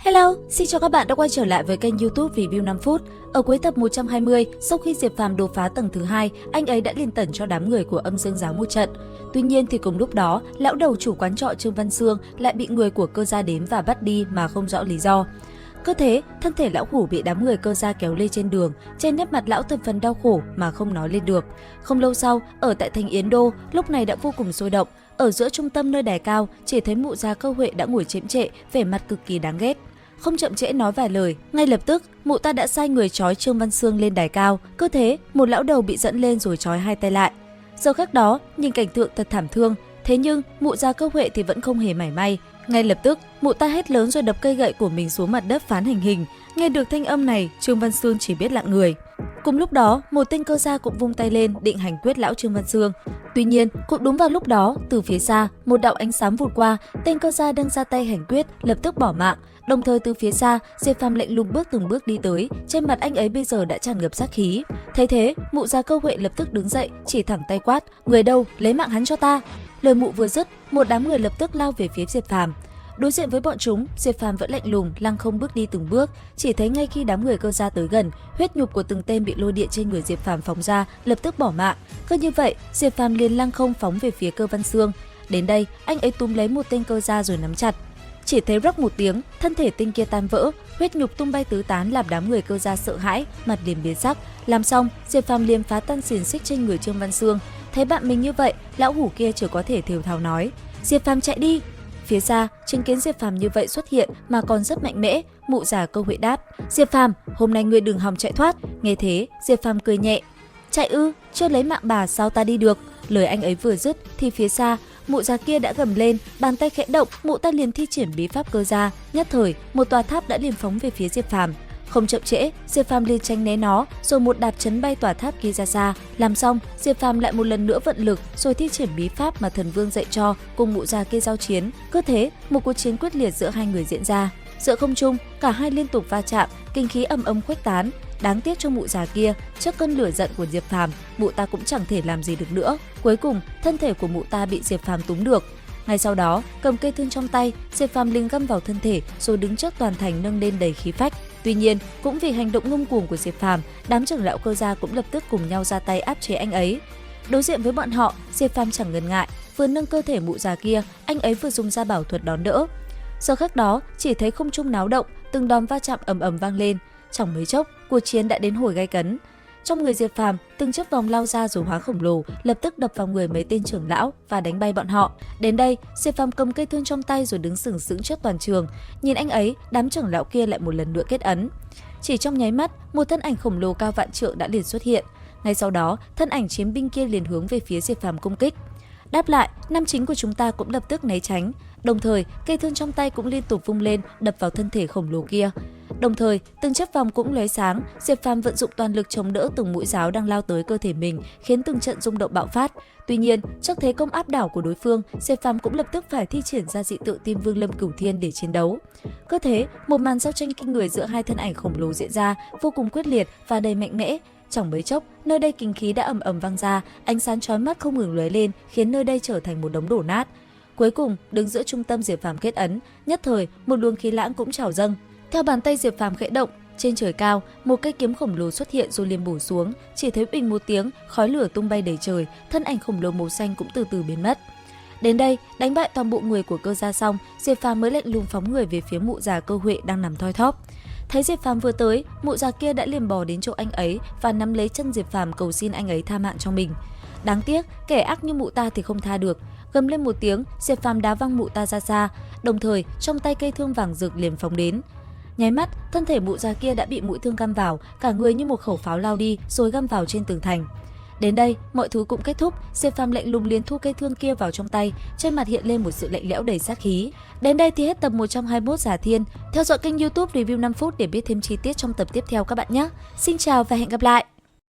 Hello, xin chào các bạn đã quay trở lại với kênh YouTube Review 5 phút. Ở cuối tập 120, sau khi Diệp Phàm đột phá tầng thứ 2, anh ấy đã liền tẩn cho đám người của Âm Dương Giáo một trận. Tuy nhiên thì cùng lúc đó, lão đầu chủ quán trọ Trương Văn Xương lại bị người của Cơ Gia đến và bắt đi mà không rõ lý do. Cứ thế, thân thể lão hủ bị đám người Cơ Gia kéo lê trên đường, trên nét mặt lão thập phần đau khổ mà không nói lên được. Không lâu sau, ở tại thành Yến Đô, lúc này đã vô cùng sôi động. Ở giữa trung tâm nơi đài cao, chỉ thấy mụ già Cơ Huệ đã ngồi chiếm trệ, vẻ mặt cực kỳ đáng ghét. Không chậm trễ nói vài lời, ngay lập tức, mụ ta đã sai người trói Trương Văn Xương lên đài cao. Cứ thế, một lão đầu bị dẫn lên rồi trói hai tay lại. Giờ khắc đó, nhìn cảnh tượng thật thảm thương. Thế nhưng, mụ già Cơ Huệ thì vẫn không hề mảy may. Ngay lập tức, mụ ta hét lớn rồi đập cây gậy của mình xuống mặt đất phán hành hình. Nghe được thanh âm này, Trương Văn Xương chỉ biết lặng người. Cùng lúc đó, một tên Cơ Gia cũng vung tay lên định hành quyết lão Trương Văn Xương. Tuy nhiên, cũng đúng vào lúc đó, từ phía xa, một đạo ánh sáng vụt qua, tên Cơ Gia đang ra tay hành quyết lập tức bỏ mạng. Đồng thời từ phía xa, Diệp Phàm lạnh lùng từng bước đi tới, trên mặt anh ấy bây giờ đã tràn ngập sát khí. Thấy thế, mụ già Cơ Huệ lập tức đứng dậy, chỉ thẳng tay quát: "Người đâu, lấy mạng hắn cho ta!" Lời mụ vừa dứt, một đám người lập tức lao về phía Diệp Phàm. Đối diện với bọn chúng, Diệp Phàm vẫn lạnh lùng, lăng không bước đi từng bước. Chỉ thấy ngay khi đám người Cơ Gia tới gần, huyết nhục của từng tên bị lôi điện trên người Diệp Phàm phóng ra, lập tức bỏ mạng. Cứ như vậy, Diệp Phàm liền lăng không phóng về phía Cơ Văn Xương. Đến đây, anh ấy túm lấy một tên Cơ Gia rồi nắm chặt. Chỉ thấy rắc một tiếng, thân thể tên kia tan vỡ, huyết nhục tung bay tứ tán làm đám người Cơ Gia sợ hãi, mặt liền biến sắc. Làm xong, Diệp Phàm liền phá tan xiềng xích trên người Trương Văn Xương. Thấy bạn mình như vậy, lão hủ kia chỉ có thể thều thào nói: "Diệp Phàm chạy đi!" Phía xa, chứng kiến Diệp Phàm như vậy xuất hiện mà còn rất mạnh mẽ, mụ già Cơ Huệ đáp: "Diệp Phàm, hôm nay ngươi đừng hòng chạy thoát." Nghe thế, Diệp Phàm cười nhẹ: "Chạy ư? Chưa lấy mạng bà sao ta đi được?" Lời anh ấy vừa dứt thì phía xa, mụ già kia đã gầm lên, bàn tay khẽ động, mụ ta liền thi triển bí pháp Cơ Gia, nhất thời một tòa tháp đã liền phóng về phía Diệp Phàm. Không chậm trễ, Diệp Phàm liền tránh né nó, rồi một đạp chấn bay tòa tháp kia ra xa. Làm xong, Diệp Phàm lại một lần nữa vận lực, rồi thi triển bí pháp mà thần vương dạy cho, cùng mụ già kia giao chiến. Cứ thế, một cuộc chiến quyết liệt giữa hai người diễn ra. Giữa không trung, cả hai liên tục va chạm, kinh khí ầm ầm khuếch tán. Đáng tiếc cho mụ già kia, trước cơn lửa giận của Diệp Phàm, mụ ta cũng chẳng thể làm gì được nữa. Cuối cùng, thân thể của mụ ta bị Diệp Phàm túm được. Ngay sau đó, cầm cây thương trong tay, Diệp Phàm liền găm vào thân thể, rồi đứng trước toàn thành nâng lên đầy khí phách. Tuy nhiên, cũng vì hành động ngông cuồng của Diệp Phàm, đám trưởng lão Cơ Gia cũng lập tức cùng nhau ra tay áp chế anh ấy. Đối diện với bọn họ, Diệp Phàm chẳng ngần ngại, vừa nâng cơ thể mụ già kia, anh ấy vừa dùng ra bảo thuật đón đỡ. Giờ khắc đó, chỉ thấy không trung náo động, từng đòn va chạm ầm ầm vang lên. Trong mấy chốc, cuộc chiến đã đến hồi gay cấn. Trong người Diệp Phàm, từng chiếc vòng lao ra rồi hóa khổng lồ, lập tức đập vào người mấy tên trưởng lão và đánh bay bọn họ. Đến đây, Diệp Phàm cầm cây thương trong tay rồi đứng sừng sững trước toàn trường. Nhìn anh ấy, đám trưởng lão kia lại một lần nữa kết ấn. Chỉ trong nháy mắt, một thân ảnh khổng lồ cao vạn trượng đã liền xuất hiện. Ngay sau đó, thân ảnh chiến binh kia liền hướng về phía Diệp Phàm công kích. Đáp lại, nam chính của chúng ta cũng lập tức né tránh. Đồng thời, cây thương trong tay cũng liên tục vung lên, đập vào thân thể khổng lồ kia. Đồng thời, từng chiếc vòng cũng lóe sáng, Diệp Phàm vận dụng toàn lực chống đỡ từng mũi giáo đang lao tới cơ thể mình, khiến từng trận rung động bạo phát. Tuy nhiên, trước thế công áp đảo của đối phương, Diệp Phàm cũng lập tức phải thi triển ra dị tượng Tiên Vương Lâm Cửu Thiên để chiến đấu. Cứ thế, một màn giao tranh kinh người giữa hai thân ảnh khổng lồ diễn ra, vô cùng quyết liệt và đầy mạnh mẽ. Trong mấy chốc, nơi đây kinh khí đã ầm ầm vang ra, ánh sáng chói mắt không ngừng lóe lên, khiến nơi đây trở thành một đống đổ nát. Cuối cùng, đứng giữa trung tâm Diệp Phàm kết ấn, nhất thời một luồng khí lãng cũng trào dâng. Theo bàn tay Diệp Phàm khẽ động, trên trời cao, một cây kiếm khổng lồ xuất hiện rồi liền bổ xuống, chỉ thấy bình một tiếng, khói lửa tung bay đầy trời, thân ảnh khổng lồ màu xanh cũng từ từ biến mất. Đến đây, đánh bại toàn bộ người của Cơ Gia xong, Diệp Phàm mới lạnh lùng phóng người về phía mụ già Cơ Huệ đang nằm thoi thóp. Thấy Diệp Phàm vừa tới, mụ già kia đã liền bò đến chỗ anh ấy và nắm lấy chân Diệp Phàm cầu xin anh ấy tha mạng cho mình. Đáng tiếc, kẻ ác như mụ ta thì không tha được. Gầm lên một tiếng, Diệp Phàm đá văng mụ ta ra xa, đồng thời trong tay cây thương vàng rực liền phóng đến. Nháy mắt, thân thể mụ già kia đã bị mũi thương găm vào, cả người như một khẩu pháo lao đi rồi găm vào trên tường thành. Đến đây, mọi thứ cũng kết thúc, Diệp Phàm lạnh lùng liền thu cây thương kia vào trong tay, trên mặt hiện lên một sự lạnh lẽo đầy sát khí. Đến đây thì hết tập 121 Giả Thiên. Theo dõi kênh YouTube Review 5 phút để biết thêm chi tiết trong tập tiếp theo các bạn nhé. Xin chào và hẹn gặp lại.